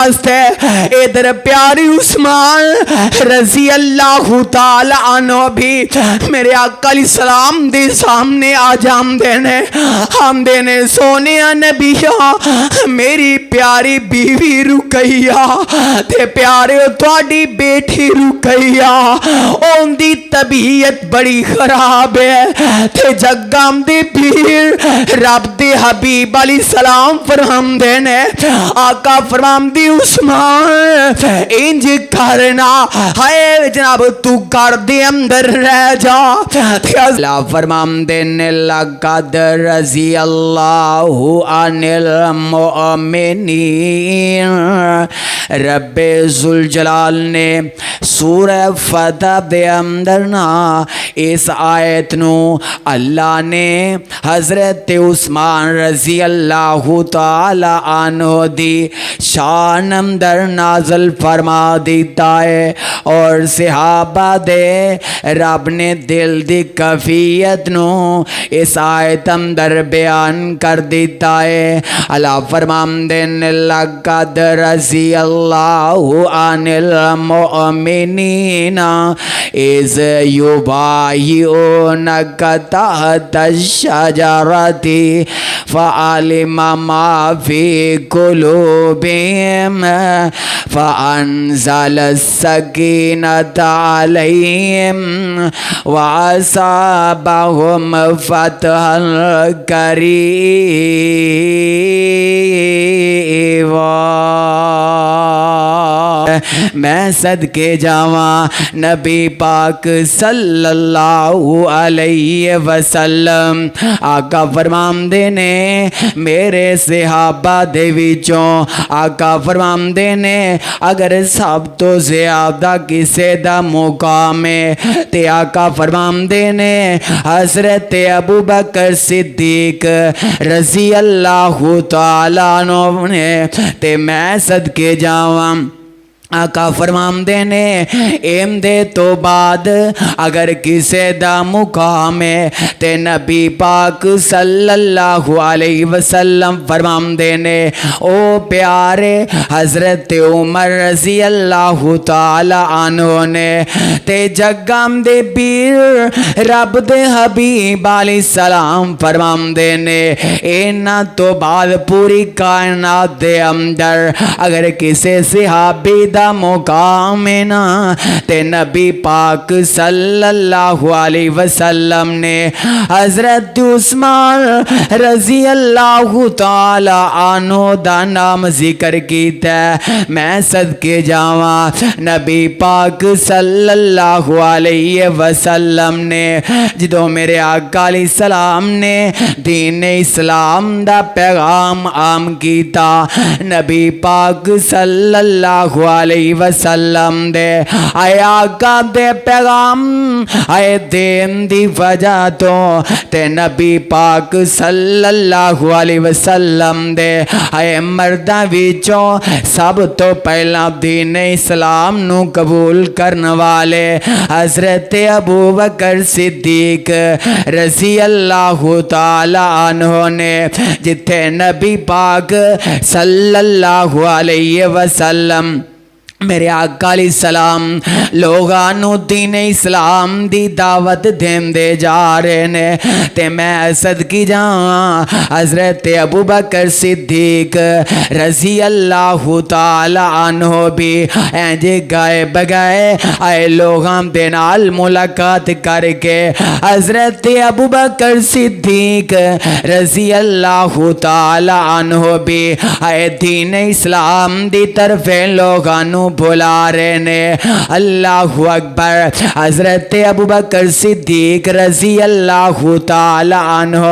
ادھر پیاری عثمان رضی اللہ تعالی عنہ بھی میرے آقا علیہ السلام دے سامنے آج ہم دینے سونے نبی میری پیاری بیوی رکیہ تے پیارے تواڈی بیٹی رکیہ اون دی طبیعت بڑی خراب ہے تے جگام دے پیر رب دے حبیب علیہ السلام فرمام دینے آقا فرمام دی عثمان انج کرنا ہے جناب تو گھر دے اندر رہ جا اللہ فرمام دینے لقد رضی اللہ عن المؤمنین رب ذوالجلال نے سورہ فتح دے اندر نا اس آیت نو اللہ نے حضرت عثمان رضی اللہ تعالی عنہ دی شان اندر نازل فرما دیتا ہے اور صحابہ دے رب نے دل دی کفیت نو اس آیت اندر بیان کر دیتا ہے اللہ فرمام دین لقد رضی اللہ عن المؤمنین اذ یبایعونک تحت الشجرۃ فعلم ما فی قلوبہم فانزل السکینۃ علیہم واصابہم فتحا قریبا میں صدقے جاواں نبی پاک صلی اللہ علیہ وسلم آقا فرمام دینے میرے صحابہ دے وچوں آقا فرمام دینے اگر سب تو زیادہ کسے دا مقام ہے تے آقا فرمام دینے حضرت ابو بکر صدیق رضی اللہ تعالیٰ عنہ نے تے میں صدقے جاواں آقا فرمام دینے ایم دے تو بعد اگر کسے دا مقام ہے تے نبی پاک صلی اللہ علیہ وسلم فرمام دینے او پیارے حضرت عمر رضی اللہ تعالی عنہ نے تے جگام دے پیر رب دے حبیب علیہ السلام فرمام دینے اینا تو بعد پوری کائنات دے اندر اگر کسے صحابی دا مقام نا تے نبی پاک صلی اللہ علیہ وسلم نے حضرت عثمان رضی اللہ تعالی عنہ دا نام ذکر کیتا ہے میں صدقے جاواں نبی پاک صلی اللہ علیہ وسلم نے جدوں میرے آقا علیہ السلام نے دین اسلام دا پیغام عام کیتا نبی پاک صلی اللہ علیہ وسلم دے آئے آقا دے پیغام آئے دین دی وجہ تو تے نبی پاک صلی اللہ علیہ وسلم دے آئے مردہ ویچوں سب تو پہلا دین اسلام نو قبول کرنے والے حضرت ابو بکر صدیق رضی اللہ تعالی عنہ نے جتھے نبی پاک صلی اللہ علیہ وسلم میرے آقا علیہ السلام لوگانو دین اسلام دی دعوت دین دے جا رہے نے تے میں صدقی جاواں حضرت ابو بکر صدیق رضی اللہ تعالی عنہ بھی اینجے گائے بگائے آئے لوگاں دے نال ملاقات کر کے حضرت ابو بکر صدیق رضی اللہ تعالی عنہ بھی آئے دین اسلام دی طرف لوگانو بلا رہے نے اللہ اکبر حضرت ابو بکر صدیق رضی اللہ تعالی عنہ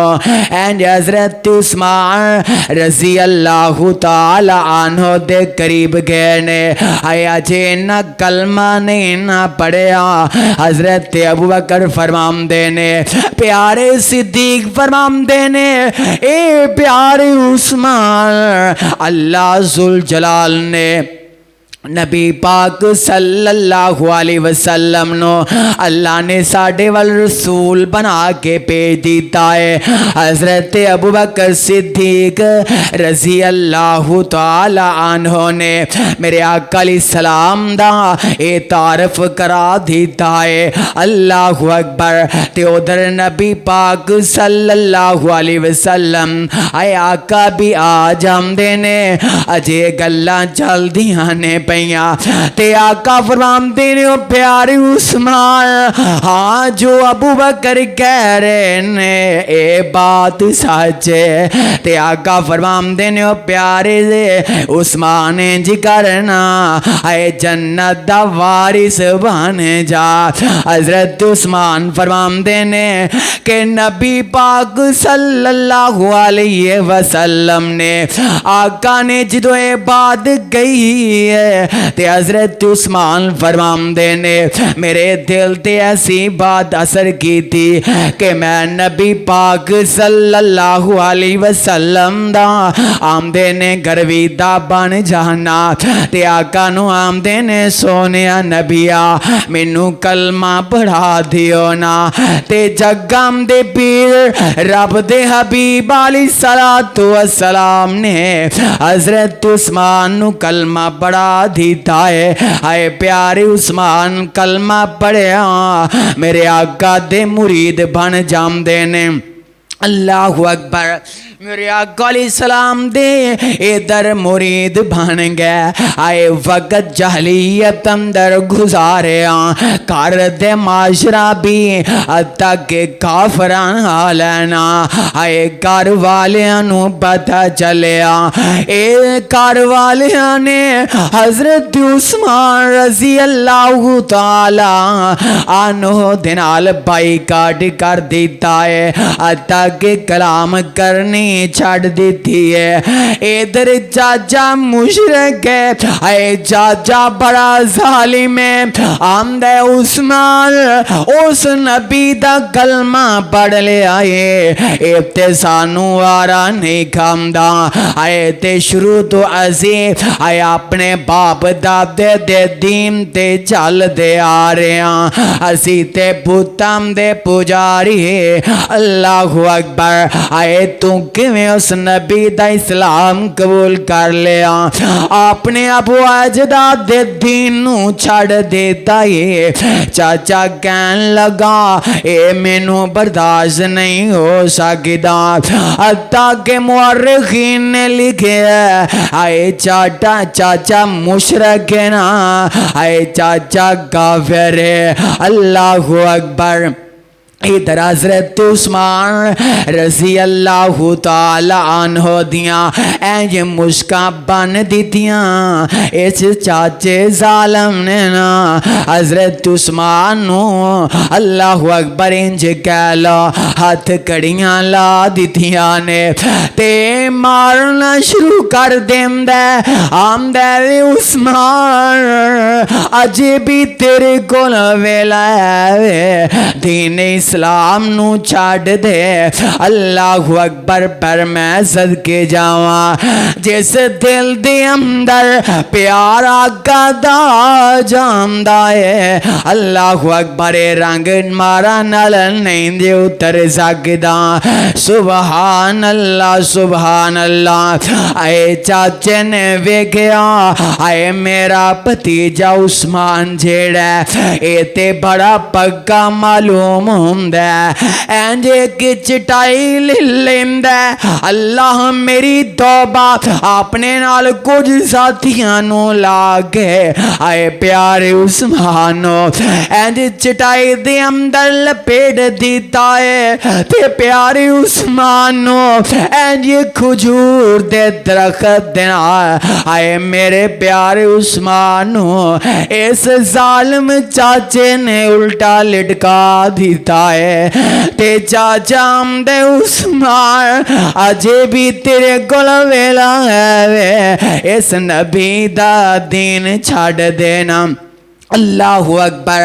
اینڈ حضرت عثمان رضی اللہ تعالی عنہ دے قریب گئے نے آیا جینا کلمہ نہیں نہ پڑھیا حضرت ابو بکر فرمام دینے پیارے صدیق فرمام دینے اے پیارے عثمان اللہ ذوالجلال نے نبی پاک صلی اللہ علیہ وسلم نو اللہ نے ساڈے وال رسول بنا کے بھیج دیتا ہے۔ حضرت ابوبکر صدیق رضی اللہ تعالی عنہ نے میرے آقا علیہ السلام دا اے تعارف کرا دیتا ہے۔ اللہ اکبر۔ تے ادھر نبی پاک صلی اللہ علیہ وسلم اے آقا بھی آ جاندے نے، اجے گلاں چل دیاں نے پیاں تے آقا فرماندے نے او پیارے عثمان، ہاں جو ابو بکر کہہ رہے نے اے بات سچ ہے۔ تے آقا فرماندے نے او پیارے عثمان جی کرنا اے جنت دا وارث بن جا۔ حضرت عثمان فرماندے نے کہ نبی پاک صلی اللہ علیہ وسلم نے آقا نے جدو اے بات کہی ہے تے حضرت عثمان فرماندے نے میرے دل تے ایسی بات اثر کی تھی کہ میں نبی پاک صلی اللہ علیہ وسلم دا آمدے نے گرویدہ بن جانا۔ تے آقا نو آمدے نے سونیا نبیا مینو کلمہ پڑھا دیو نا۔ تے جگام دے پیر رب دے حبیب علیہ السلام نے حضرت عثمان نو کلمہ پڑھا دیتا ہے۔ آئے پیارے عثمان کلمہ پڑھیا میرے آقا دے مرید بن جاندے نے۔ اللہ اکبر۔ میرے آقا علیہ السلام دے ادھر مرید بن گئے۔ آئے وقت جہلیت اندر گزاریا کر دے معاشرہ بھی حتیٰ کہ کافران لینا۔ آئے کار والیاں نو پتہ چلیا اے کار والیاں نے حضرت عثمان رضی اللہ تعالی عنہ دنال بائی کاٹ کر دیتا ہے حتیٰ کہ کلام کرنی چھڑ دیتی ہے۔ ادھر چاچا مشرک ہے، اے چاچا بڑا ظالم ہے۔ آمدہ عثمان اس نبی دا کلمہ پڑھ لے آئے ابتے سانو آرا نہیں کھامدہ آئے تے شروع تو ازی آئے اپنے باپ دادے دے دین تے چل دے آ رہے ہیں، اسی تے بھوتام دے پجاری اللہ اکبر۔ آئے تو کیویں اس نبی دا اسلام قبول کر لیا، اپنے ابو اجداد دے دین نو چھڑ دیتا ہے۔ چاچا کہن لگا اے مینوں برداشت نہیں ہو سکتا، حتیٰ کہ مورخین نے لکھے آئے چاچا مشرک ہے نا، آئے چاچا کافر ہے۔ اللہ اکبر۔ ادھر حضرت عثمان رضی اللہ تعالی عنہ دیاں اینج مشکاں بن دیتیاں اس چاچے ظالم نے نا حضرت عثمان نو اللہ اکبر انج کہہ لو ہاتھ کڑیاں لا دیتیاں نے تے مارنا شروع کر دیں دے آمدے عثمان اجے بھی تیرے کول ویلا ہے دین اسلام نو چھاڑ دے۔ اللہ اکبر۔ پر میں صدقے جاواں جس دل دے اندر پیار آقا دا جاندا ہے، اللہ اکبر رنگ مارا نال نہیں دے اتر سکدا۔ سبحان اللہ سبحان اللہ۔ اے چاچے نے ویکھیا اے میرا بھتیجا عثمان جیڑا اے تے بڑا پکا معلوم اینجے کی چٹائی لیندہ اللہ میری توبہ اپنے نال کچھ ساتھیاں نو لاگے آئے پیارے عثمانو اینجے چٹائی دے اندر لپیٹ دیتا ہے تے پیارے عثمانو اینجے کھجور دے درخت دینا آئے میرے پیارے عثمانو اس ظالم چاچے نے الٹا لٹکا دیتا ہے تے چاچا آمدے عثمان اجے بھی تیرے کول ویلا ہے اس نبی دا دین چھڑ دینا۔ اللہ اکبر۔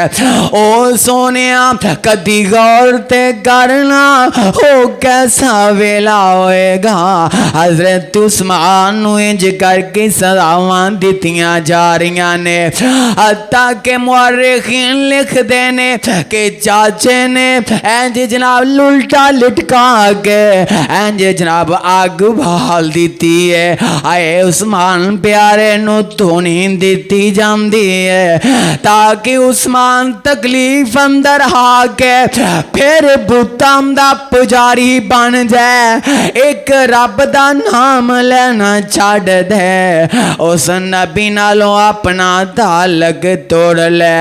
او سونیا کدی غور تے کرنا او کیسا ویلا ہوئے گا، حضرت عثمان نو انج کر کے سزاواں دتیاں جا رہیاں نے، حتیٰ کہ مورخین لکھ دینے کہ چاچے نے انج جناب للٹا لٹکا کے انج جناب آگ بھال دیتی ہے، آئے عثمان پیارے نو دھونی دیتی جاندی ہے تاکہ عثمان تکلیف اندر آ کے پھر بتام دا پجاری بن جائے، ایک رب دا نام لینا چھڑ دے، اس نبی نالوں اپنا تعلق توڑ لے۔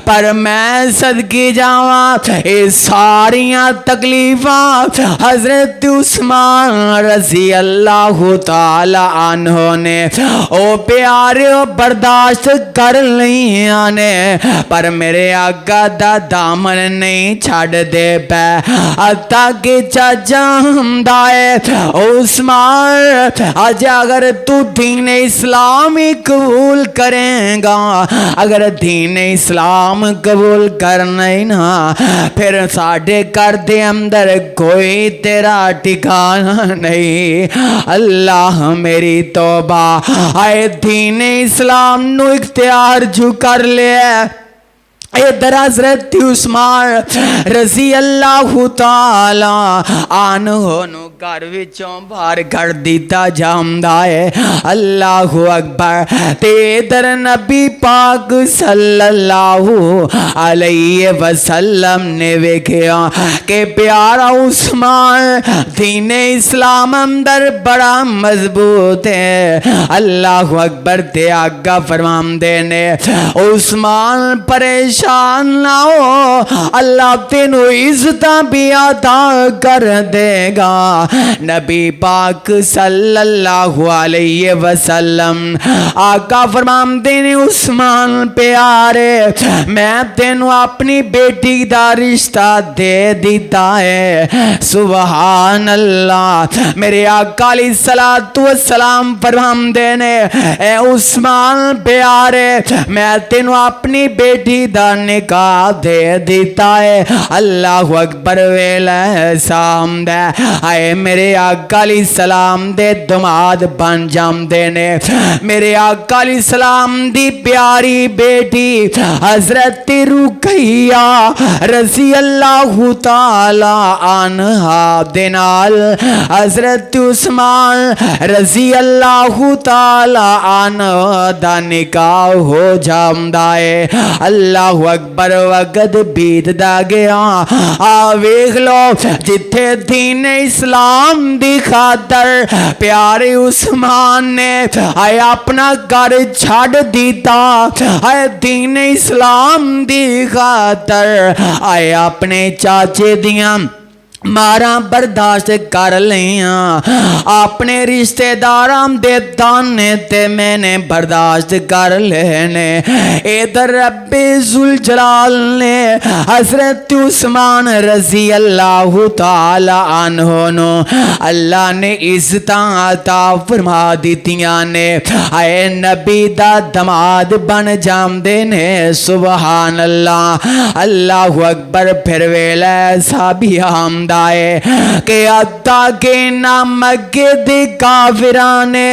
پر میں صدقے جاواں اے ساریاں تکلیفاں حضرت عثمان رضی اللہ تعالی عنہ نے او پیارے برداشت کر لیاں نے، پر میرے آقا دا دامن نہیں چھڑ دے پے، حتیٰ کہ چاچا ہمدائے عثمان آج اگر تو دین اسلام قبول کریں گا، اگر دین اسلام قبول کرنے نا پھر ساڑھے کر دے اندر کوئی تیرا ٹھکانہ نہیں۔ اللہ میری توبہ، آئے دین اسلام نو اختیار جو کر لے، ادھر حضرت عثمان رضی اللہ تعالی عنہ نو گھر وچوں باہر کر دیتا جامدا ہے۔ اللہ اکبر۔ تے ادھر نبی پاک صلی اللہ علیہ وسلم نے ویکھیا کہ پیارا عثمان دین اسلام اندر بڑا مضبوط ہے۔ اللہ اکبر۔ تے آگا فرماندے نے عثمان پریشان نہ ہو، اللہ تینو عزتاں بھی عطا کر دے گا۔ نبی پاک صلی اللہ علیہ وسلم آقا فرماندے نے عثمان پیارے میں تینو اپنی بیٹی دا رشتہ دے دیتا ہے۔ سبحان اللہ۔ میرے آقا علیہ السلام فرماندے نے اے عثمان پیارے میں تینو اپنی بیٹی دا نکاح دے دیتا ہے۔ اللہ اکبر۔ ویلہ سام دے آئے میرے آقا علیہ السلام دے دماد بن جام دینے، میرے آقا علیہ السلام دی پیاری بیٹی حضرت رقیہ رضی اللہ تعالی عنہا دینال حضرت عثمان رضی اللہ تعالی عنہ دا نکاح ہو جام دائے۔ اللہ اکبر۔ وقت بیت دا گیا ویکھ لو جتھے دین اسلام دی خاطر پیارے عثمان نے آئے اپنا گھر چھڑ دیتا، آئے دین اسلام دی خاطر آئے اپنے چاچے دیاں ماراں برداشت کر لیاں، اپنے رشتہ داراں دے تانے تے میں نے برداشت کر لینے۔ ادھر رب ذوالجلال نے حضرت عثمان رضی اللہ تعالی عنہ نو اللہ نے عزتاں عطا فرما دیتیاں نے، اے نبی دا دماد بن جاندے نے۔ سبحان اللہ۔ اللہ اکبر۔ پھر ویلہ ایسا بھی آمد کہ عطا کے نامک دی کافرانے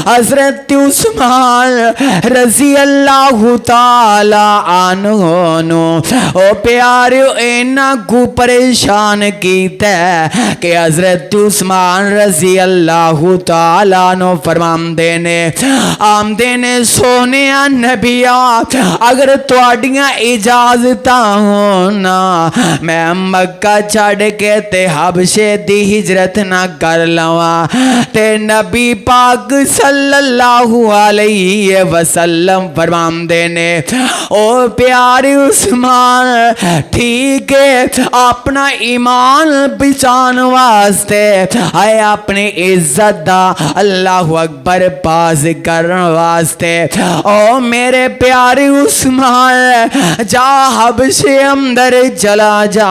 حضرت عثمان رضی اللہ تعالی عنہ نو او پیاریو اینا کو پریشان کیتا ہے کہ حضرت عثمان رضی اللہ تعالی عنہ فرماندے نے آمدے نے سونیا نبیہ اگر تواڈیاں اجازتاں ہونا میں مکہ چھڑ کے تے حبشے دی ہجرت نہ کر لواں تے نبی پاک صلی اللہ علیہ وسلم فرماندے نے او پیارے عثمان ٹھیک ہے اپنا ایمان بچان واسطے آئے اپنی عزت دا اللہ اکبر پاس کرن واسطے او میرے پیارے عثمان جا حبشے اندر چلا جا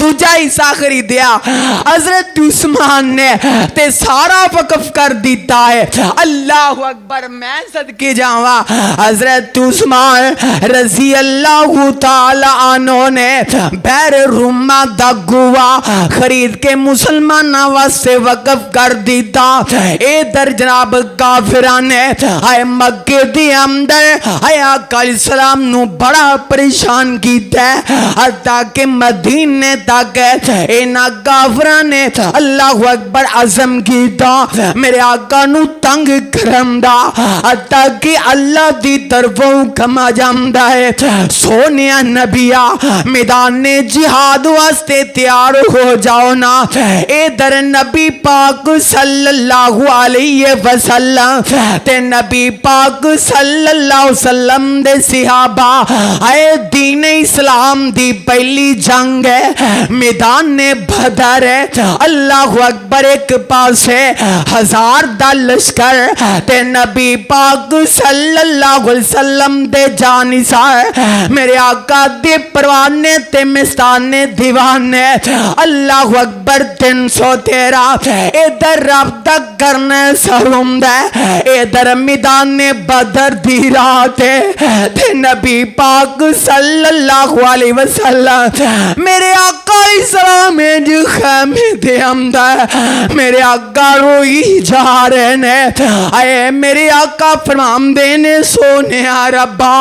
دوجا حصہ خریدیا حضرت عثمان نے تے سارا وقف کر دیتا ہے. اللہ اکبر. میں صدقے جاواں حضرت عثمان رضی اللہ تعالی عنہ نے بیر روما دا گوا خرید کے مسلماناں واسطے وقف کر دیتا. ادھر جناب کافراں نے اے مکے دے اندر اے آقا علیہ السلام نو بڑا پریشان کیتا ہے حتیٰ کہ مدینے تک اینا کافراں نے اللہ اکبر عزم کیتا میرے آقا نو تنگ کرم دا حتیٰ کہ اللہ دی طرفوں کما جامدہ ہے سونیا نبیہ میدان جہاد واسطے تیار ہو جاؤ نا. ادھر نبی پاک صلی اللہ علیہ وسلم تے نبی پاک صلی اللہ علیہ وسلم دے صحابہ اے دین اسلام دی پہلی جنگ ہے میدان بدر ہے. اللہ اکبر. ایک پاس ہے 1000 دا لشکر تے نبی پاک صلی اللہ علیہ وسلم دے جانثار میرے آقا دے پروانے تے مستانے دیوانے. اللہ اکبر. 313 ادھر رابطہ کرنے سرمد ہے ادھر میدان بدر دی رات ہے تے نبی پاک صلی اللہ علیہ وسلم میرے آقا اسلام جو خیمے دے اندر میرے آقا روئی جا رہے نے. اے میرے آقا فرمان دینے سونے ربا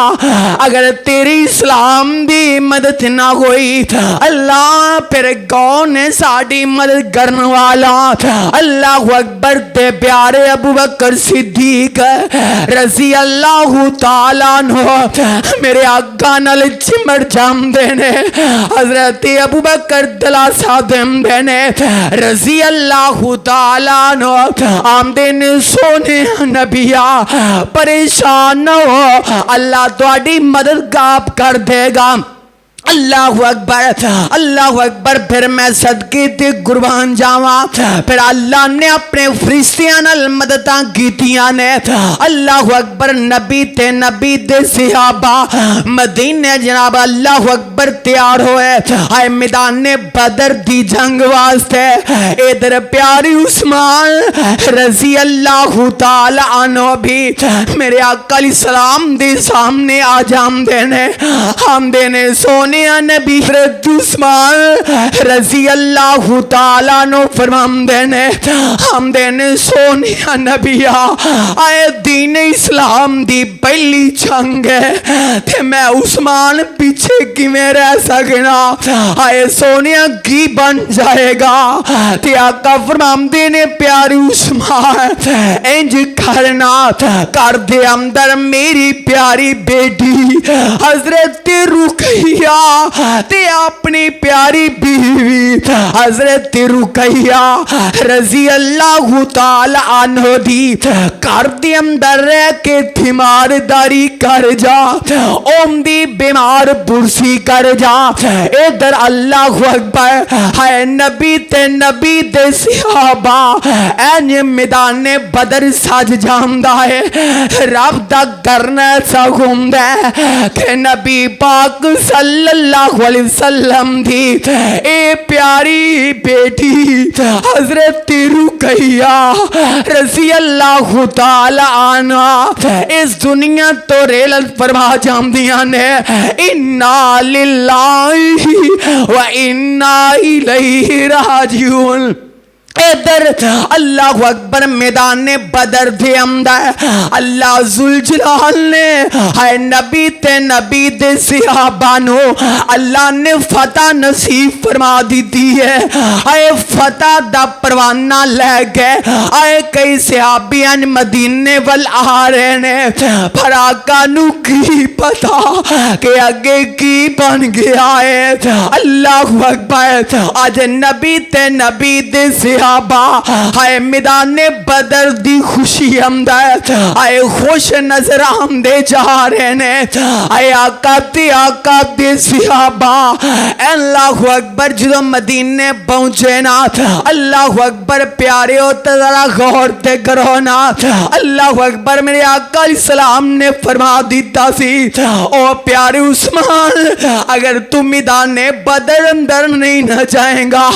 اگر تیری اسلام دی مدد نہ ہوئی اللہ پھر کون ہے ساڑی مدد کرنے والا. اللہ اکبر. تے پیارے ابو بکر صدیق رضی اللہ تعالیٰ عنہ میرے آقا نال چمٹ جام دینے حضرت ابو بکر دلاسا دم دینے رضی اللہ تعالیٰ عنہ آمدین سونے نبیہ پریشان نہ ہو اللہ تواڈی مدد آپ کر دے گا. اللہ اکبر. اللہ اکبر. پھر میں صدقے تے قربان جاواں پھر اللہ نے اپنے فرشتیاں نال مدداں کیتیاں نے. اللہ اکبر. نبی تے نبی دے صحابہ مدینے جناب اللہ اکبر تیار ہوئے اے میدان بدر دی جنگ واسطے. ادھر پیاری عثمان رضی اللہ تعالی عنہ بھی میرے آقا علیہ السلام دے سامنے آ جام دینے ہم دینے سونے نبی حضرت عثمان رضی اللہ تعالیٰ عنہ فرمان دینے ہم دینے سونیا نبیہ آئے دین اسلام دی پہلی جنگ ہے تے میں عثمان پیچھے کی میں رہ سکنا آئے سونیا کی بن جائے گا. تے آقا فرمان دینے پیاری عثمان انج کرنا کر دے اندر میری پیاری بیٹی حضرت رقیہ تے اپنی پیاری بیوی حضرت رقیہ رضی اللہ تعالی عنہ دی کر دی اندر رہ کے تیمارداری کر جا اوم دی بیمار برسی کر جا. ادھر اللہ اکبر. ہے نبی تے نبی دے صحابہ این میدان بدر سج جامدہ ہے رب دا کرنا سا گھومد ہے کہ نبی پاک صلی اللہ علیہ وسلم دی اے پیاری بیٹی حضرت رقیہ رضی اللہ تعالی عنہ اس دنیا تو ریلت فرما جامدیاں نے انا للہ و انا الیہ راجعون. ادھر اللہ اکبر میدان بدر دے اندر اللہ ذوالجلال نے ہے نبی تے نبی دے صحابہ نو اللہ نے فتح نصیب فرما دیتی ہے. اے فتح دا پروانہ لے گئے اے کئی صحابیان مدینے وال آ رہے نے پر آقا نو کی پتا کہ آگے کی بن گیا ہے. اللہ اکبر. آج نبی تے نبی دے صحابہ صحابہ ہائے میدان بدر دی خوشی اندر ہائے خوش نظر آمدے جا رہے نے ہائے آقا دے صحابہ اللہ اکبر جدو مدینے پہنچے نا اللہ اکبر پیارے ہو ذرا غور تے کرو نا اللہ اکبر میرے آقا علیہ السلام نے فرما دیتا سی او پیارے عثمان اگر تم میدان بدر اندر نہیں نہ جائیں گا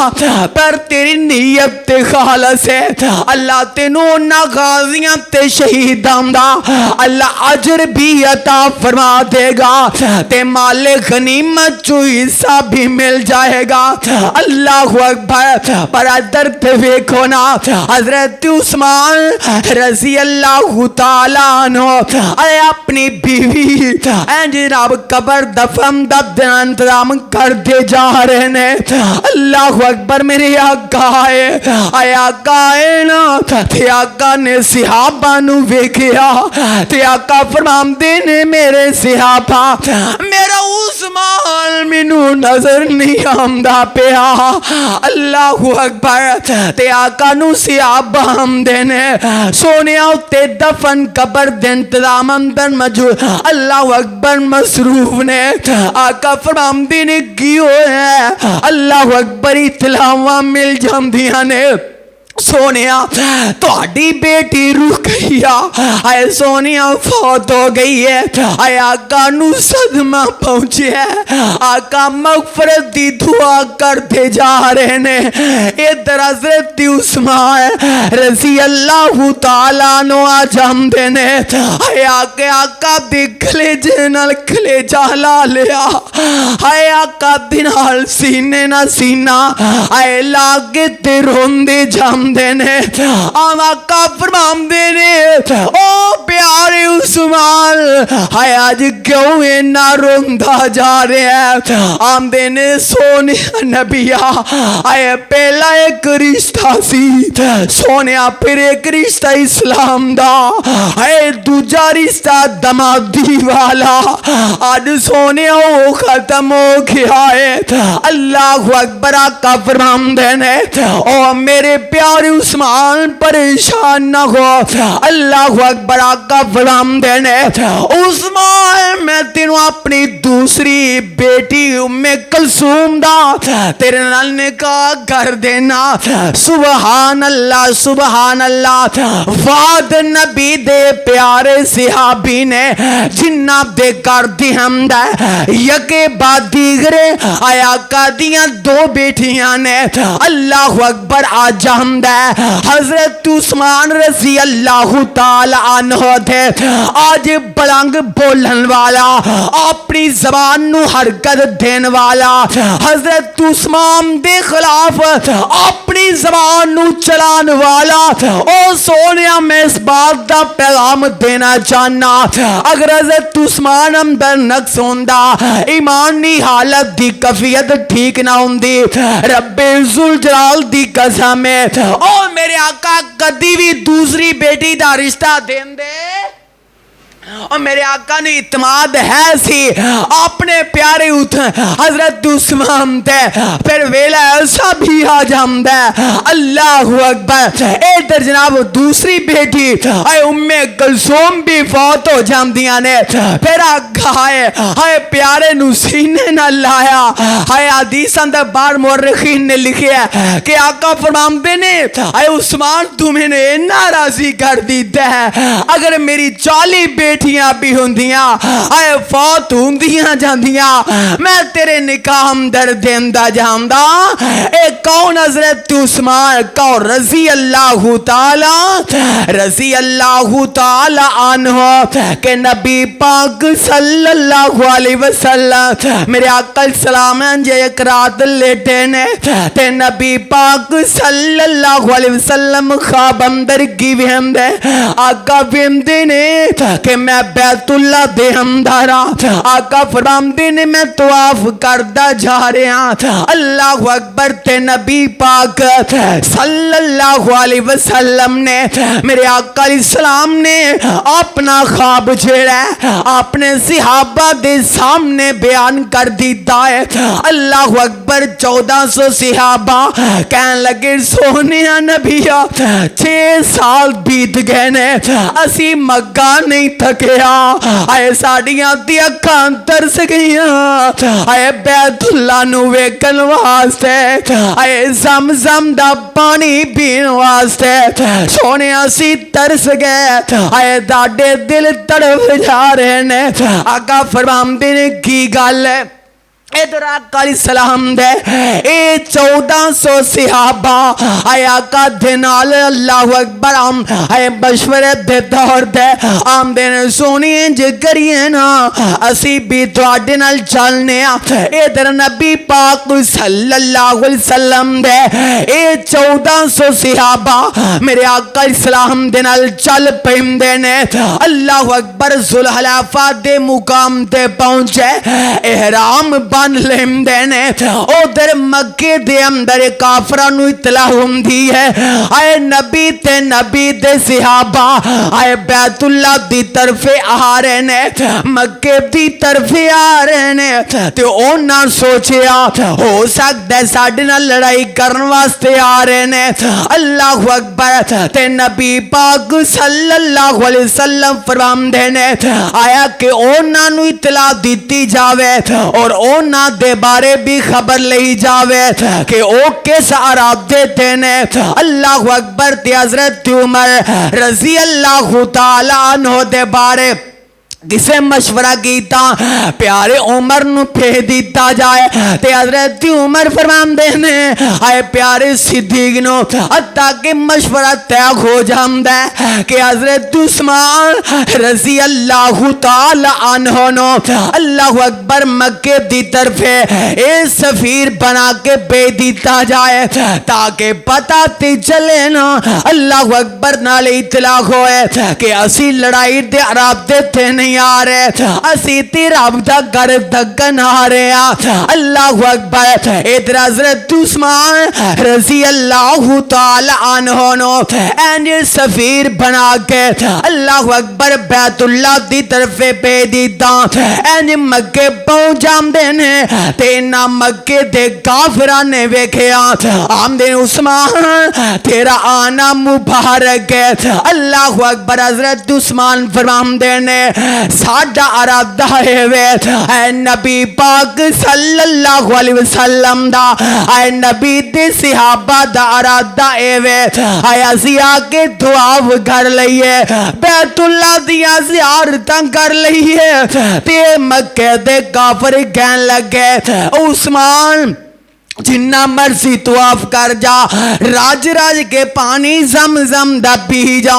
پر تیری نیت تے خالص ہے اللہ تینوں نہ غازیاں تے شہیداں دا اللہ اجر بھی عطا فرما دے گا تے مال غنیمت جو حصہ بھی مل جائے گا اللہ اکبر برادر تے ویکھو نا حضرت عثمان رضی اللہ تعالیٰ عنہ اے اپنی بیوی اے جناب قبر دفن دا انتظام کر دے جا رہے نے اللہ اکبر میرے آقا اے آقا اے نا تے آقا نے صحابہ نو ویکھیا تے آقا فرماندے نے میرے صحابہ میرا عثمان مینو نظر نہیں آمدا پیا اللہ اکبر تے آقا نو صحابہ آمدے نے سونیا تے دفن قبر دے انتظام اندر موجود اللہ اکبر مصروف نے آقا فرماندے نے کیوں ہے اللہ اکبر اطلاعاں مل جاندیاں نے سونیا تہاڈی بیٹی رک گئی ہے سونیا فوت ہو گئی ہے اے آقا نو صدمہ پہنچے ہے آقا مغفرت دی دعا کرتے جا رہے نے ادھر حضرت عثمان رضی اللہ تعالیٰ عنہ آ جاندے نے اے آقا دی کلیجے نال کلیجہ لا لیا اے آقا دی نال سینے نہ سینہ اے لاگے تے روندے جاندے دینے آقا فرمان دینے او پیارے عثمان ہائے آج کیوں اینا روندہ جا رہے ہیں آم دینے سونے نبیہ آئے پہلا ایک رشتہ سی سونے پھر ایک رشتہ اسلام دا آئے دوجا رشتہ دمادی والا آج سونے ہو ختم ہو گیا ہے اللہ اکبر آقا فرمان دینے او میرے پیارے عثمان پریشان نہ ہو اللہ اکبر آقا فرمان دینے عثمان میں تینوں اپنی دوسری بیٹی ام کلثوم دا تیرے نال نکاح کر دینا سبحان اللہ وعد نبی دے پیارے صحابی نے جنہ دے کر دی ہم دے یکے بعد دیگرے آیا کا دیاں دو بیٹیاں نے اللہ اکبر آج ہم دے حضرت عثمان رضی اللہ تعالی عنہ تھے آج بلنگ بولن والا اپنی زبان نو حرکت دین والا حضرت عثمان دے خلاف اپنی زبان نو چلان والا او سونیا میں اس بات دا پیغام دینا چاہنا اگر حضرت عثمان اندر نقص ہوندہ ایمانی حالت دی کفیت ٹھیک نہ ہوندی رب ذوالجلال دی قسم ہے اور میرے آقا کدی بھی دوسری بیٹی دا رشتہ دین دے اور میرے آقا نے اعتماد ہے سی اپنے پیارے حضرت عثمان تے پھر ویلا ایسا بھی آ جامد ہے اللہ اکبر ادھر جناب دوسری بیٹی اے ام کلثوم بھی فوت ہو جامدیاں نے پھر آقا ہائے پیارے نو سینے نہ لایا ہائے حدیث اندر بار مورخین نے لکھے ہے کہ آقا فرماندے نے اے عثمان تمہیں نے ناراضی کر دیتا ہے اگر میری 40 بیٹیاں بھی ہوندیاں آئے فوت ہوندیاں جاندیاں میں تیرے نکاح در دیندہ جاندہ اے کون حضرت عثمان کون رضی اللہ تعالی عنہ کہ نبی پاک صلی اللہ علیہ وسلم میرے آقا السلام جے ایک رات لیٹے نے تے نبی پاک صلی اللہ علیہ وسلم خواب اندر کی وہم دے آقا وہم دے نے کہ میں بیت اللہ دے اندر آقا فرماندے نے میں طواف کردا جا رہا اللہ اکبر تے نبی پاک صلی اللہ علیہ وسلم نے میرے آقا علیہ السلام نے اپنا خواب جھیڑا اپنے صحابہ دے سامنے بیان کر دیتا ہے اللہ اکبر 1400 صحابہ کہنے لگے سونے نبیا 6 سال بیت گئے نے اسی مکہ نہیں تھکیا اے ساڑیاں دی اکھاں ترس گئیاں اے بیت اللہ نو ویکھن واسطے اے زمزم دا پانی پین واسطے سونے اسی ترس گئے اے داڑے دل تڑپ جا رہے نے آقا فرماندے نے کی گل ہے ادھر آقا علیہ السلام دے اے 1400 صحابہ اے آقا دنال اللہ اکبر اے مشورے دے دور دے آم دن سونی انج کریے نا اسی بھی تواڈے نال چلنے ادھر نبی پاک صلی اللہ علیہ وسلم دے اے 1400 صحابہ میرے آقا علیہ السلام دے نال چل پیندے نے اللہ اکبر ذوالحلیفہ دے مقام تے پہنچے احرام بن لیندے نے ادھر مکے دے اندر کافراں نو اطلاع ہوندی ہے اے نبی تے نبی دے صحابہ اے بیت اللہ دی طرف آ رہے نے مکے دی طرف آ رہے نے تے انہاں سوچیا ہو سکدا ہے ساڈے نال لڑائی کرن واسطے آ رہے نے اللہ اکبر تے نبی پاک صلی اللہ علیہ وسلم فرماندے نے آیا کہ انہاں نو اطلاع دتی جاوے اور انہاں دے بارے بھی خبر لئی جاوے کہ او کس ارادے تے نے اللہ اکبر تے حضرت عمر رضی اللہ تعالی عنہ دے بارے کسے مشورہ کیتا پیارے عمر نو بھیج دیتا جائے تے حضرت عمر فرماندے نے آئے پیارے صدیق نو حتیٰ کہ مشورہ طے ہو جاندہ ہے کہ حضرت عثمان رضی اللہ تعالی عنہ نو اللہ اکبر مکے دی طرف اے سفیر بنا کے بھیج دیتا جائے تاکہ پتہ تے چلے نا اللہ اکبر نال اطلاع ہوئے کہ اسی لڑائی دے ارادے تے نہیں آ رہے اسی تیرا دا کر دکن آ رہے اللہ اکبر ادھر حضرت عثمان رضی اللہ تعالی عنہ نو اینج سفیر بنا کے اللہ اکبر بیت اللہ دی طرف پہ دیتا اینج مکے پہنچ جاندے نے تینا مکے دے کافران نے ویکھیا آمدے عثمان تیرا آنا مبارک ہے اللہ اکبر حضرت عثمان فرماندے نے ساڈا ارادہ ہے اے نبی پاک صلی اللہ علیہ وسلم دا اے نبی دے صحابہ دا ارادہ اے اسی آکے دعا کر لئیے بیت اللہ دیا زیارتاں کر لئیے تے مکہ دے کافر کہن لگے عثمان جنہ مرضی طواف کر جا راج راج کے پانی زمزم دا پی جا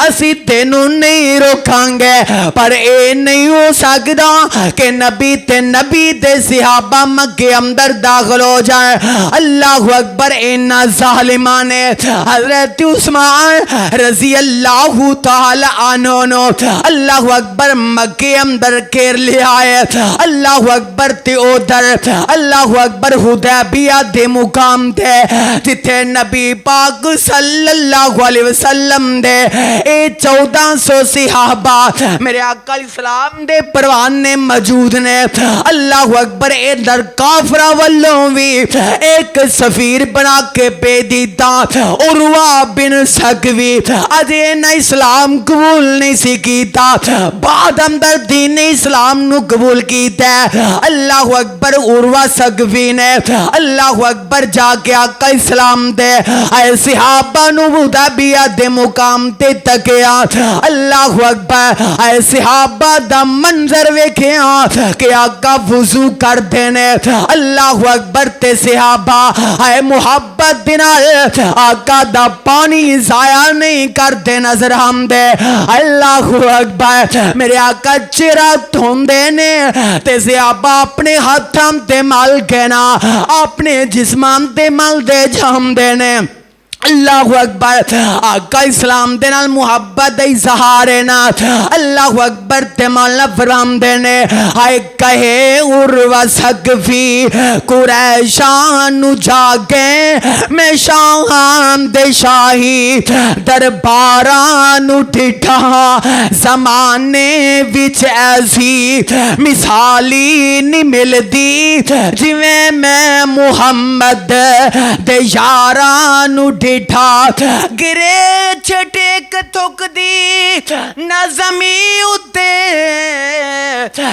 اسی تینوں نہیں روکھاں گے پر اے نہیں ہو سکتا کہ نبی تے نبی دے صحابہ مکے اندر داخل ہو جائے اللہ اکبر اینا ظالمانے حضرت عثمان رضی اللہ تعالی عنہ نو اللہ اکبر مکے اندر کیر لے آئے اللہ اکبر تے ادھر اللہ اکبر حدیبیہ دے مقام دے جتے نبی پاک صلی اللہ علیہ وسلم دے اے 1400 صحابہ میرے آقا علیہ السلام دے پروانے موجود نے اللہ اکبر اے در کافرہ والوں بھی ایک سفیر بنا کے پہ دیتا عروہ بن سکوی اجے نہ اسلام قبول نہیں سی کیتا بعد اندر دین اسلام نو قبول کیتا اللہ اکبر عروہ سکوی نے اللہ اکبر جا کے آقا اسلام دے اے صحابہ نو حدیبیہ دے مقام تے تکیا اللہ اکبر اے صحابہ دا منظر ویکھیا کہ آقا وضو کر دینے اللہ اکبر تے صحابہ اے محبت دنال آقا دا پانی ضائع نہیں کر دے نظر ہم دے اللہ اکبر میرے آقا چرا دھوندے نے تے صحابہ اپنے ہاتھاں تے مل کے نا اپنے جسمان تے مل دے جام دے نے اللہ اکبر آقا اسلام دے نال محبت دے اظہار نا اللہ اکبر تے مولا فرماندے نے ہائے کہے عروہ ثقفی قریشان جاگے میں شاہان دے شاہی درباران ڈٹھا زمانے وچ ایسی مثالی نہیں ملدی جویں میں محمد دے یاران ڈٹھا گرے چھٹیک تھک دی نہ زمین اتے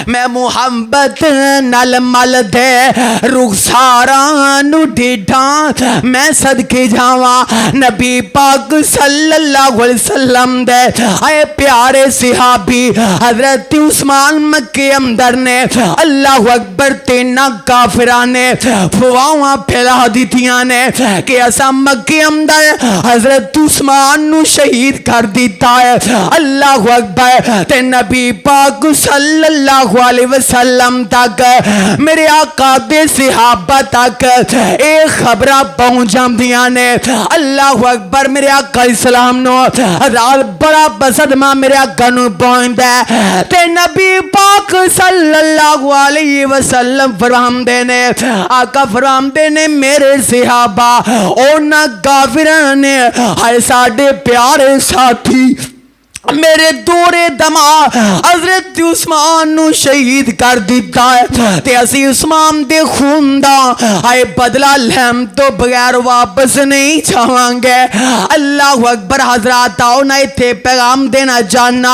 میں محبت نل مل دے رخساران ڈٹھا میں صدقے جاواں نبی پاک صلی اللہ علیہ وسلم دے اے پیارے صحابی حضرت عثمان مکے اندر نے اللہ اکبر تینا کافران نے فواواں پھیلا دیتیاں نے کہ ایسا مکے اندر حضرت عثمان نو شہید کر دیتا ہے اللہ اکبر تے نبی پاک صلی اللہ علیہ وسلم تک میرے آقا دے صحابہ تک ایک خبرہ پہنچ جاندیاں نے اللہ اکبر میرے آقا اسلام نو رات بڑا بصدمہ میرے آقا نو پہنچ دے تے نبی پاک صلی اللہ علیہ وسلم فرماندے نے آقا فرماندے نے میرے صحابہ اونا کافران نے ہائے ساڈے پیارے ساتھی میرے دورے دما حضرت عثمان نو شہید کر دیتا ہے تے اسی عثمان دے خون دا آئے بدلہ لہم تو بغیر واپس نہیں چاہاں گے اللہ اکبر حضرات آؤ نہ تھے پیغام دینا جاننا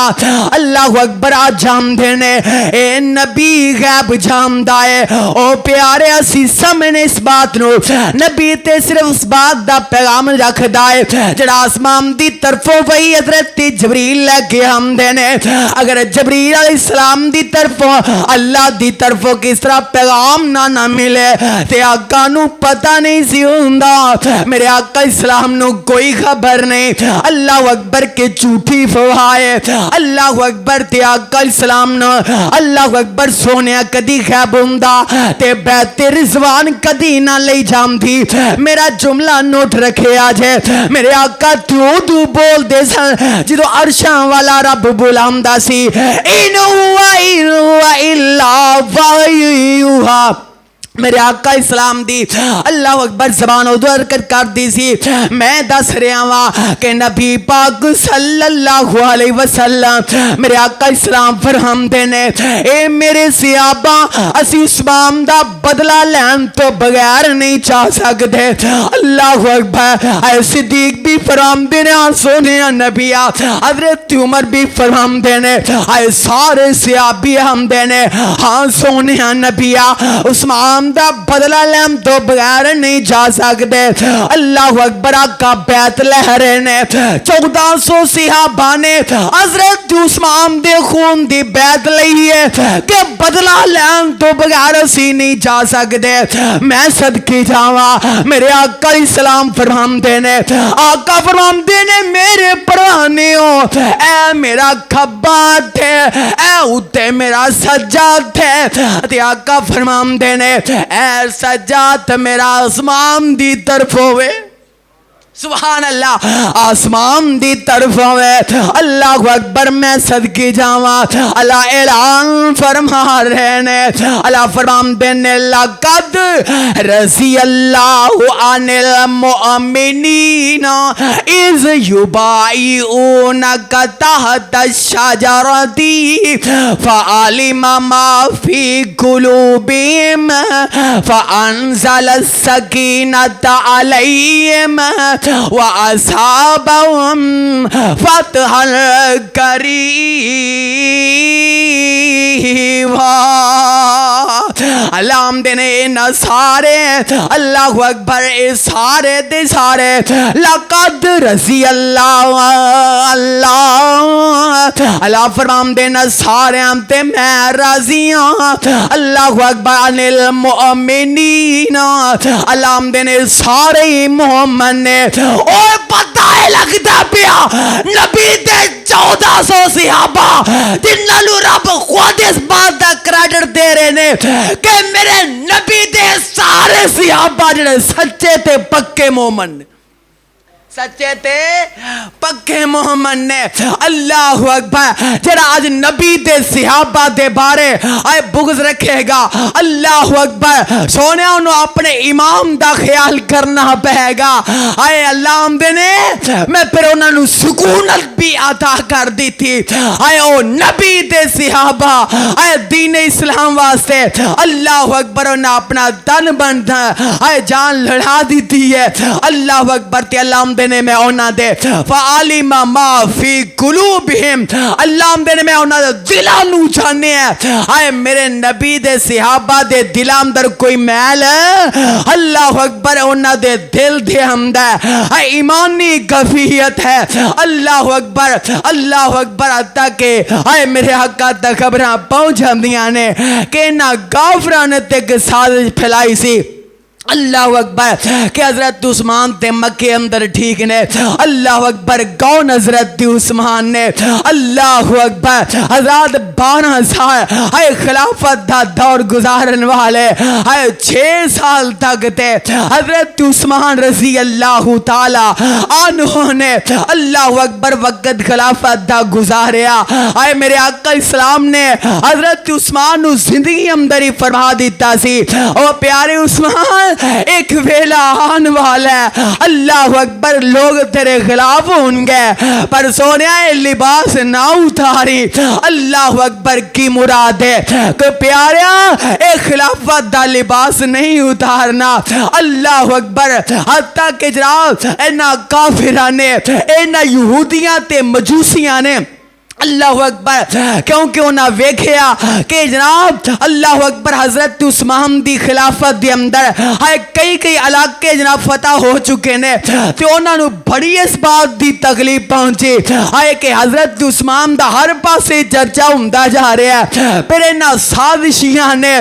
اللہ اکبر آج جام دینے اے نبی غیب جام دائے او پیارے اسی سمنے اس بات نو نبی تے صرف اس بات دا پیغام رکھ دائے جڑا آسمان دی طرفوں وہی حضرت جبریل لے کے ہم دینے اگر جبریل علیہ السلام دی طرفوں اللہ دی طرفوں کس طرح پیغام نہ ملے تے آقا نو پتہ نہیں سی ہوندا میرے آقا اسلام نو کوئی خبر نہیں اللہ اکبر کے جھوٹی فوائے اللہ اکبر تے آقا اسلام نو اللہ اکبر سونیا کدی خیب ہوندا تے بیت رضوان کدی نہ لئی جام دی میرا جملہ نوٹ رکھے آجے میرے آقا تو بول دے سن جدو عرشاں والا رب بلامدہ سی انہو الا وحیوہا میرے آقا اسلام دی اللہ اکبر زبان ادھر کر دی سی میں دس رہا ہوا کہ نبی پاک صلی اللہ علیہ وسلم میرے آقا اسلام فرہم دینے اے میرے صحابہ اسی عثمان دا بدلہ لین تو بغیر نہیں چاہ سکتے اللہ اکبر اے صدیق بھی فرہم دینے سونے نبی حضرت عمر بھی فرہم دینے اے سارے صحابی ہم دینے ہاں سونے نبی عثمان دا بدلہ لیم تو بغیر نہیں جا سکتے اللہ اکبر آقا بیت لہرے نے 1400 صحابہ نے حضرت عثمان دے خون دی بیت لئی ہے کہ بدلہ لیم تو بغیر اسی نہیں جا سکتے میں صدقی جاواں میرے آقا اسلام فرمان دینے آقا فرمان دینے میرے پرانیوں اے میرا کھبات ہے اے اتے میرا سجاد ہے تے آقا فرمان دینے اے سجاد میرا آسمان دی طرف ہوئے سبحان اللہ آسمان دی طرف ہوئے اللہ اکبر میں صدقی جاواں اللہ اعلان فرما رہے نے اللہ فرمان دینے لقد رضی اللہ عن المؤمنین اذ یبایعونک تحت الشجرۃ فعلم ما فی قلوبہم فانزل السکینۃ علیہم وَأَصْحَابَهُمْ فَتْحًا قَرِيبًا اللہ ہم دینے نا سارے اللہ اکبر اے سارے دے سارے لقد رضی اللہ اللہ فرمان دینا سارے ہم تے میں رضیاں اللہ اکبر عن المؤمنین اللہ ہم دینے سارے محمد نے اور پتہ ہے لگتا پیا نبی دے 1400 صحابہ جنہوں رب خود اس بات دا کریڈٹ دے رہے نے کہ میرے نبی دے سارے صحابہ جنہیں سچے تے پکے مومن سچے تے پکے محمد نے اللہ اکبر جڑا اج نبی دے صحابہ دے بارے اے بغض رکھے گا اللہ اکبر سونے انہوں اپنے امام دا خیال کرنا پہے گا اے اللہ آمدے نے میں پھر انہوں نے سکونت بھی عطا کر دی تھی اے او نبی دے صحابہ اے دین اسلام واسطے اللہ اکبر انہوں اپنا تن بندھا اے جان لڑا دیتی ہے اللہ اکبر تے اللہ آمدے نے میں انہوں دے فعالیم ما فی قلوبہم اللہ آمدے نے میں انہوں دے دلانو جانے ہیں اے میرے نبی دے صحابہ دے دلام در کوئی محل اللہ اکبر انہوں دے دل دے ہمدہ اے ایمانی گفیت ہے اللہ اکبر حتیٰ کہ اے میرے حقہ تک خبریں پہنچ ہمدیاں نے کہ نہ گافران تک سازش پھیلائی سی اللہ اکبر کہ حضرت عثمان تے مکے اندر ٹھیک نے اللہ اکبر کون حضرت عثمان نے اللہ اکبر حضرت 12 سال اے خلافت دا دور گزارن والے اے 6 سال تک تے حضرت عثمان رضی اللہ تعالی عنہ نے اللہ اکبر وقت خلافت دا گزاریا اے میرے آقا اسلام نے حضرت عثمان نو زندگی اندر ہی فرما دیتا سی او پیارے عثمان ایک ویلا آن والا ہے اللہ اکبر لوگ تیرے خلاف ہوں گے پر سونے لباس نہ اتاری اللہ اکبر کی مراد ہے کہ پیاریا ایک خلافت دا لباس نہیں اتارنا اللہ اکبر حتیٰ کہ جناب اینا کافرانے اینا یہودیاں تے مجوسیاں نے اللہ اکبر کیونکہ انہاں ویکھیا کہ جناب اللہ اکبر حضرت عثمان دی خلافت دی اندر کئی علاقے جناب فتح ہو چکے نے تو انہاں نو بڑی اس بات دی تکلیف پہنچی کہ حضرت عثمان دا ہر پاسے چرچا ہوندا جا رہا ہے پھر انہاں سازشیاں نے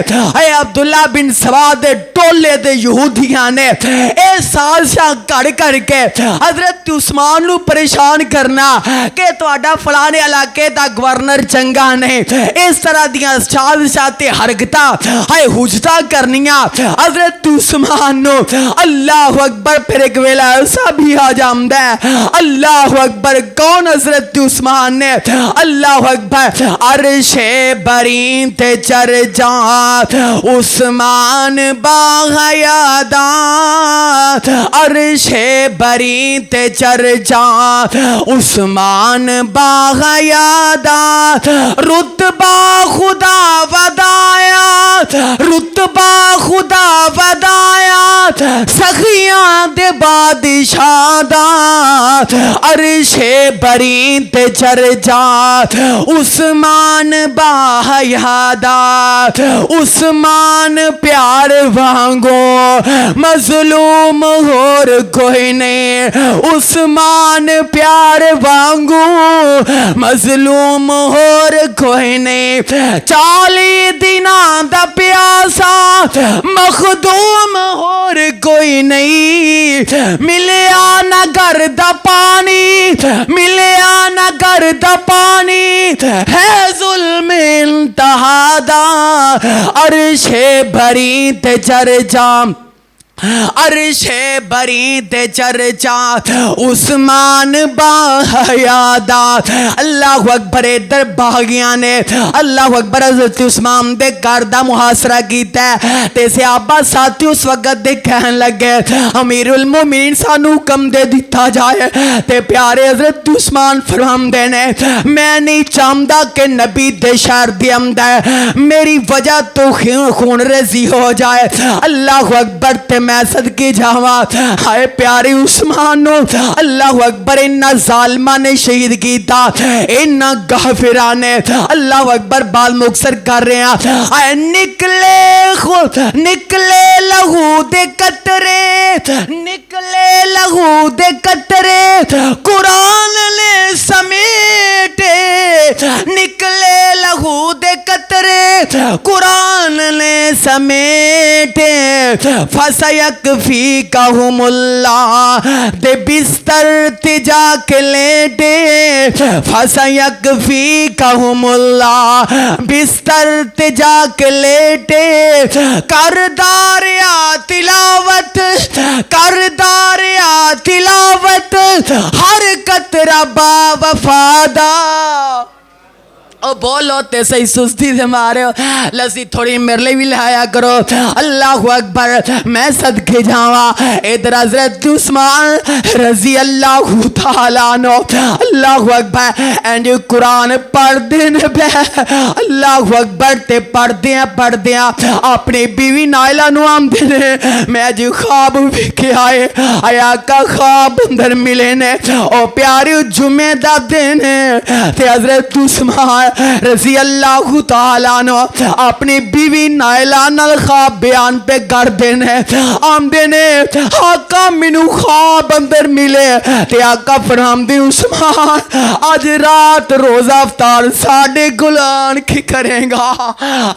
عبداللہ بن سبا دے ٹولے دے یہودیاں نے اے سازشاں کر کے حضرت عثمان نو پریشان کرنا کہ تہاڈا فلانے علاقے کہ دا گورنر چنگا نہیں اس طرح دیاں سازشاتے حرکتاں حجتاں کرنیاں حضرت عثمان نو اللہ اکبر پھر ایک ویلا ایسا بھی آ جامدہ ہے اللہ اکبر کون حضرت عثمان نے اللہ اکبر عرش برین تے چر جان عثمان باغیادان عرش برین تے چر جان عثمان باغیادان رتبہ خدا ودایا رتبہ خدا ودایا سخیاں دے بادشاہ دا عرش برین تے چر جات عثمان باحیادا عثمان پیار وانگو مظلوم اور کوئی نہیں عثمان پیار وانگو مظلوم اور کوئی نہیں 40 دناں دا پیاسا مخدوم اور کوئی نہیں ملیا نہ گھر دا پانی ملیا نہ گھر دا پانی ہے ظلم انتہا دا عرش بری تے چر جام عرش بری تے چرچا عثمان باحیادا اللہ اکبر ادھر باغیاں نے اللہ اکبر حضرت عثمان دے گھر دا محاصرہ کیتا ہے تے صحابہ ساتھی اس وقت دے کہن لگے امیر المومنین سانو حکم دے دیتا جائے تے پیارے حضرت عثمان فرمان دینے میں نہیں چاہمدا کہ نبی دے شہر دی امدہ میری وجہ تو خون ریزی ہو جائے اللہ اکبر تے میں صدقے جاوات ہائے پیارے عثمانو اللہ اکبر انہا ظالمان نے شہید کیتا انہا غافران نے اللہ اکبر بال مکسر کر رہے ہیں ہائے نکلے لہو دے قطرے نکلے لہو دے قطرے قرآن لے سمیٹے نکلے لہو دے قطرے قرآن لے سمیٹے فَسَيَكْفِيكَهُمُ اللَّهُ دے بستر تجا کے لیٹے فَسَيَكْفِيكَهُمُ اللَّهُ بستر تجا کے لیٹے کردار یا تلاوت کردار یا تلاوت ہر قطرہ با وفادا او بولو تے صحیح سستی سے مارے ہو لسی تھوڑی میرے لئے بھی لایا کرو اللہ اکبر میں صدقے جاواں ادھر حضرت عثمان رضی اللہ تعالیٰ عنہ اللہ اکبر اینڈ قرآن پڑھ دین پہ اللہ اکبر تے پڑھ دیاں اپنی بیوی نائلہ نو آم دینے میں جو خواب بھی کیا ہے آیا کا خواب اندر ملے نے او پیاری جمعہ دا دینے تے حضرت عثمان رضی اللہ تعالیٰ عنہ اپنی بیوی نائلہ نال خواب بیان پہ کر دینے آم دینے آقا منو خواب اندر ملے تے آقا فرام دی عثمان آج رات روزہ افطار ساڑھے گلان کی کریں گا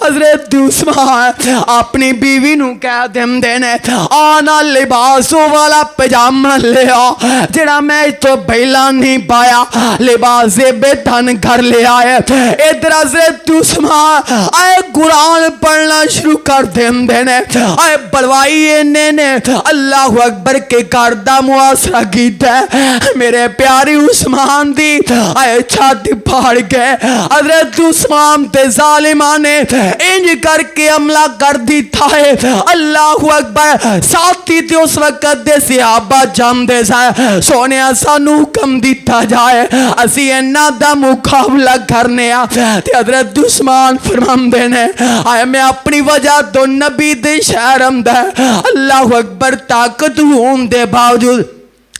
حضرت عثمان اپنی بیوی نو کہہ دیم دینے آنا لباسوں والا پجامہ لے آ جڑا میں تو بھیلا نہیں پایا لباسے بے تھن گھر لے آئے ادھر حضرت عثمان آئے قرآن پڑھنا شروع کر دیم دینے آئے بلوائی نے اللہ اکبر کے کردہ معاصرہ کیتا ہے میرے پیاری عثمان دی آئے چھاتی پھاڑ کے حضرت عثمان تے ظالمانے انج کر کے عملہ کر دیتا ہے اللہ اکبر ساتھی تے اس وقت دے صحابہ جام دے سائے سونے سانو حکم دیتا جائے اسی انہ دا مقابلہ کرنے تے حضرت عثمان فرمان دینے آئے میں اپنی وجہ تو نبی دے شہرم دے اللہ اکبر طاقت ہوں دے باوجود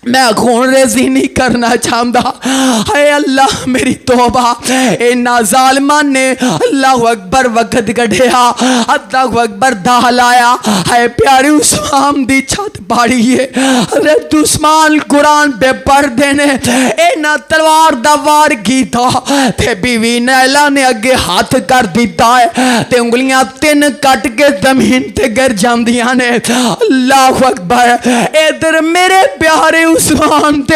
میں خون ریزی نہیں کرنا چاہتا اے اللہ میری توبہ اینا ظالمان نے اللہ اکبر وقت گڑھیا اللہ اکبر داہ لایا اے پیاری عثمان دی چھت پاڑی ہے حضرت عثمان قرآن پہ پڑھ دینے اینا تلوار دا وار کی تھا تے بیوی نیلہ نے اگے ہاتھ کر دیتا ہے تے انگلیاں تین کٹ کے زمین تے گر جام دیا نے اللہ اکبر ادھر میرے پیارے عثمان تے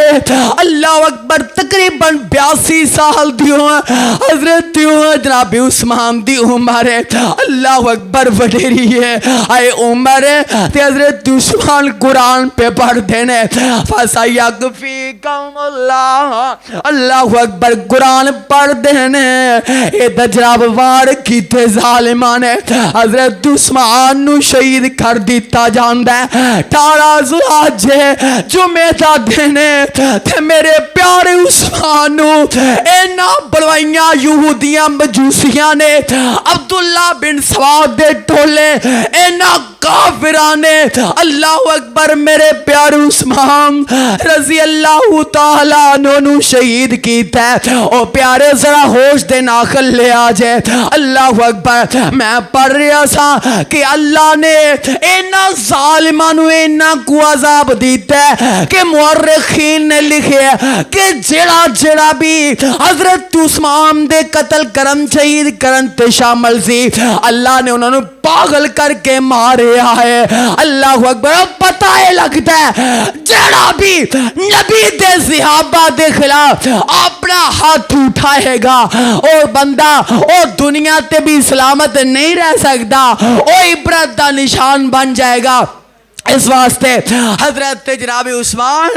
اللہ اکبر تقریباً 82 سال دیوں حضرت جناب عثمان دی عمر اللہ اکبر وڈیری ہے آئے عمر تے حضرت عثمان قرآن پہ پڑھ دینے فَسَيَكْفِيكُمُ اللَّهُ اللہ اکبر قرآن پڑھ دینے اے جناب وار کیتے ظالمانے حضرت عثمان نو شہید کر دیتا جاندہ 18 ذوالحجہ جمعہ دا دینے تے میرے پیارے عثمانو اینا بلوائیاں یہودیاں مجوسیاں نے عبداللہ بن سواد دے ٹولے اینا کافرانے اللہ اکبر میرے پیارے عثمان رضی اللہ تعالیٰ عنہ شہید کیتا ہے او پیارے ذرا ہوش دے ناخل لے آجے اللہ اکبر میں پڑھ رہا سا کہ اللہ نے اینا ظالمانو اینا کو عذاب دیتا ہے کہ مورخین نے لکھے کہ جڑا بھی حضرت عثمان دے قتل کرن شہید کرن تے شامل سی اللہ نے انہوں نے پاگل کر کے مارے آئے اللہ اکبر پتہ ہے لگتا ہے جڑا بھی نبی دے صحابہ دے خلاف اپنا ہاتھ اٹھائے گا اور بندہ اور دنیا تے بھی سلامت نہیں رہ سکتا وہ عبرت دا نشان بن جائے گا اس واسطے حضرت جناب عثمان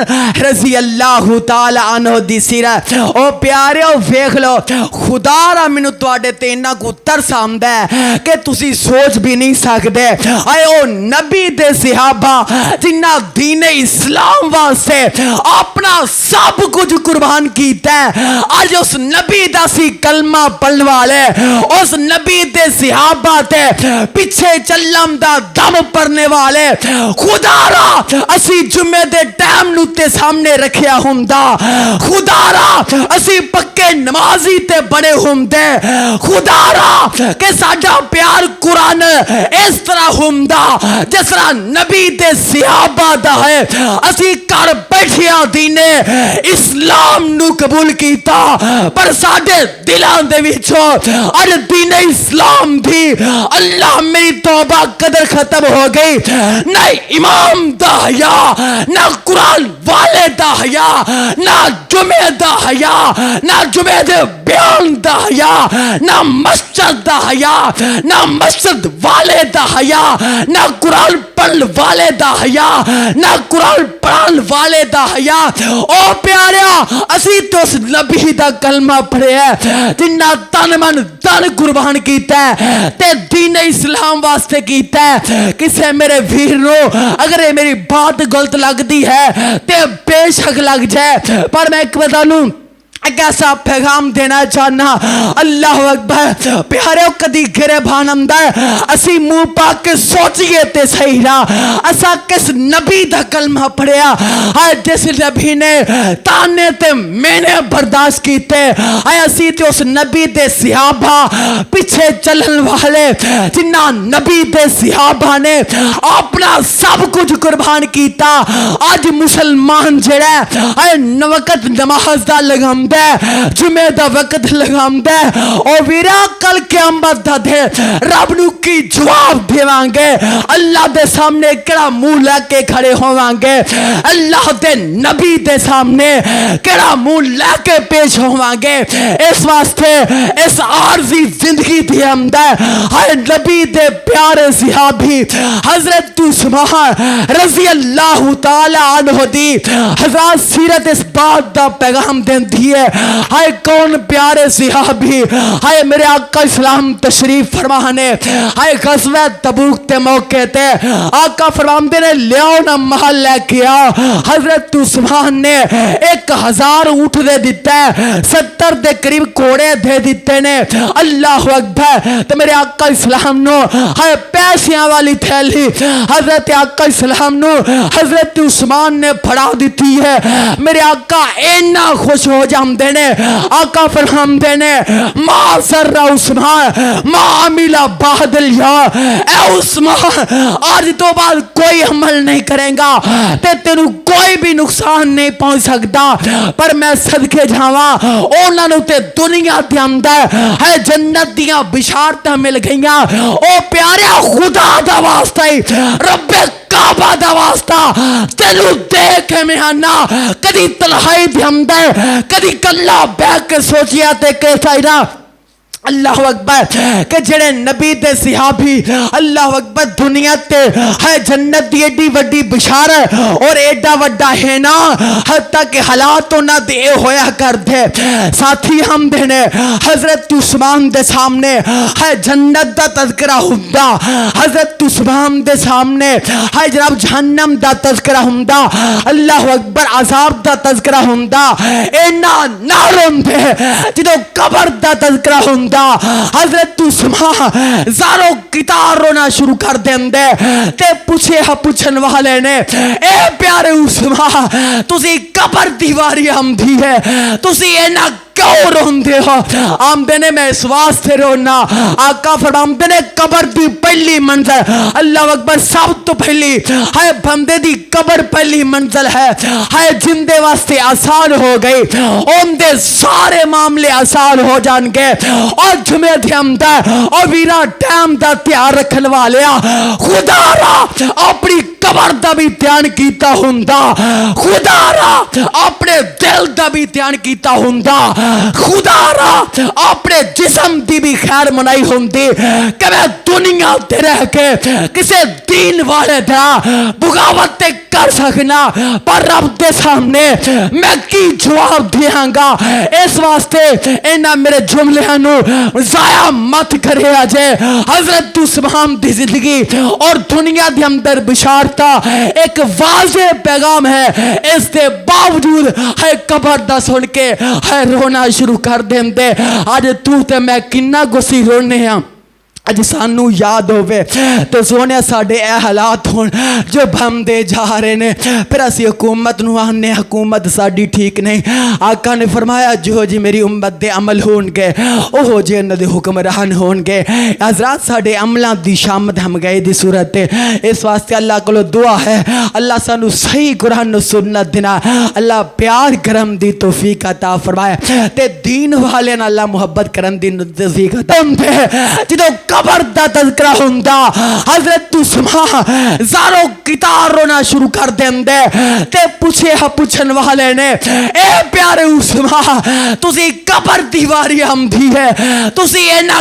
رضی اللہ تعالی عنہ دی سیرت او پیارے او ویکھ لو خدا را مینوں تواڈے تے انہاں کو ترس آندا ہے کہ تسی سوچ بھی نہیں سکدے اے او نبی دے صحابہ جنہاں دین اسلام واسطے اپنا سب کچھ قربان کیتا ہے اج اس نبی دا سی کلمہ پڑھن والے اس نبی دے صحابہ تے پیچھے چلم دا دم پڑھنے والے خدا را اسی جمعے دے ٹائم نوتے سامنے رکھیا ہوندا خدا را اسی پکے نمازی تے بڑے ہوندے خدا را کہ ساڈا پیار قرآن اس طرح ہوندا جس طرح نبی دے صحابہ دا ہے اسی کر بیٹھیا دین اسلام نو قبول کیتا پر ساڈے دلاں دے وچوں اج دین اسلام دی اللہ میری توبہ قدر ختم ہو گئی نہیں امام دا حیا نہ قرآن والے دا حیا نہ جمعہ دا حیا نہ جمعہ دے بیان دا حیا نہ مسجد دا حیا نہ مسجد والے دا حیا نہ قرآن پڑھن والے دا حیا نہ قرآن پڑھن والے دا حیا او پیاریا اسی تو اس نبی دا کلمہ پڑھے ہے جنہ تن من تن قربان کیتا ہے تے دین اسلام واسطے کیتا ہے کسے میرے ویر نو اگر یہ میری بات غلط لگ دی ہے تے بے شک لگ جائے پر میں ایک بتا لوں ایک ایسا پیغام دینا چاہنا اللہ اکبر پیارے کدی گرے بھان اندر اسی منہ پاک کے سوچئے تے صحیح رہا اسا کس نبی دا کلمہ پڑھیا آئے جس نبی نے تانے تے میں نے برداشت کیتے آئے اسی تے اس نبی دے صحابہ پیچھے چلن والے جنہ نبی دے صحابہ نے اپنا سب کچھ قربان کیتا آج مسلمان جڑا آئے وقت نماز دا لگام دے جمعہ دا وقت لگام دے اور ویرا کل قیامت دا دے رب نو کی جواب دیوانگے اللہ دے سامنے کڑا منہ لے کے کھڑے ہوانگے اللہ دے نبی دے سامنے کڑا منہ لے کے پیش ہوانگے اس واسطے اس عارضی زندگی دی اندر ہر نبی دے پیارے صحابی حضرت عثمان رضی اللہ تعالی عنہ دی حضرات سیرت اس بات دا پیغام دین دیئے ہائے کون پیارے صحابی ہائے میرے آقا اسلام تشریف فرمانے ہائے غزوہ تبوک تے موقع تے آقا فرماندے نے لیاؤ نا محل لے کیا حضرت عثمان نے 1000 اونٹ دے دیتا ہے 70 دے قریب کوڑے دے دیتے نے اللہ اکبر تو میرے آقا اسلام نو ہائے پیسیاں والی تھیلی حضرت آقا اسلام نو حضرت عثمان نے پھڑا دیتی ہے میرے آقا اینا خوش ہو جاندے نے آقا فرماندے نے ما سر عثمان ما عملہ بعد اليوم اے عثمان آج تو بعد کوئی عمل نہیں کریں گا تے تینو کوئی بھی نقصان نہیں پہنچ سکتا پر میں صدقے جاواں انہاں نو تے دنیا دے اندر ہے جنت دیاں بشارتاں مل گئیاں او پیارے خدا دا واسطہ رب کعبہ دا واسطہ تینو دیکھ میں آنا کدی تنہائی دے اندر کدی کلا بیٹھ کے سوچیا تے کیسا ہی نا اللہ اکبر کہ جڑے نبی دے صحابی اللہ اکبر دنیا تے ہے جنت دی ایڈی وڈی بشارت اور ایڈا وڈا ہے نا حتیٰ کہ حالات نہ دے ہویا کر دے ساتھی ہم دینے حضرت عثمان دے سامنے ہے جنت دا تذکرہ ہوندا حضرت عثمان دے سامنے ہے جناب جہنم دا تذکرہ ہوندا اللہ اکبر عذاب دا تذکرہ ہوندا اینا نار ہوندے جدو قبر دا تذکرہ ہوندا حضرت عثمان زارو کتار رونا شروع کر دیں دے تے پوچھے پوچھن والے نے اے پیارے عثمان تسی قبر دیواری ہم دی ہے تسی اینا کیوں روندے ہو آمدے نے میں اس واسطے رونا آقا فرماندے نے قبر دی پہلی منزل اللہ اکبر سب تو پہلی ہے بندے دی قبر پہلی منزل ہے جندے واسطے آسان ہو گئی ان دے سارے معاملے آسان ہو جان گے اور جمعہ دے اندر اور ویرا ٹائم دا تیار رکھن والیا خدا را اپنی قبر دا بھی دھیان کیتا ہوندا خدا را اپنے دل دا بھی دھیان کیتا ہوندا خدا را اپنے جسم دی بھی خیر منائی ہوندی کہ میں دنیا تے رہ کے کسے دین والے دا بغاوت کر سکنا پر رب دے سامنے میں کی جواب دیاں گا اس واسطے اینا میرے جملے نو ضائع مت کرے آجے حضرت عثمان دی زندگی اور دنیا دی اندر بشارتا ایک واضح پیغام ہے اس دے باوجود ہے قبر دا سن کے ہے رونا شروع کر دیں دے آج تو تے میں کنہ گسی رونے ہیں اج سانو یاد ہوئے تو سونے ساڑھے اے حالات ہون جو بھم دے جا رہے نے پھر اسی حکومت نو آنے حکومت ساڑھی ٹھیک نہیں آقا نے فرمایا جو جی میری امت دے عمل ہون گے اوہ جی انہ دے حکمران ہون گے حضرات ساڑھے عملان دی شامت ہم گئے دی صورت اس واسطے اللہ کو دعا ہے اللہ سانو صحیح قرآن و سنت دینا اللہ پیار کرم دی توفیق عطا فرمائے تے دین والے نا اللہ محبت کرم دی توفیق عطا فرمائے جدو قبر دا تذکرہ ہوندا حضرت عثمان زارو کتار رونا شروع کر دیں دے تے پوچھے پوچھن والے نے اے پیارے عثمان تسی قبر دیواری ہم دی ہے تسی اینا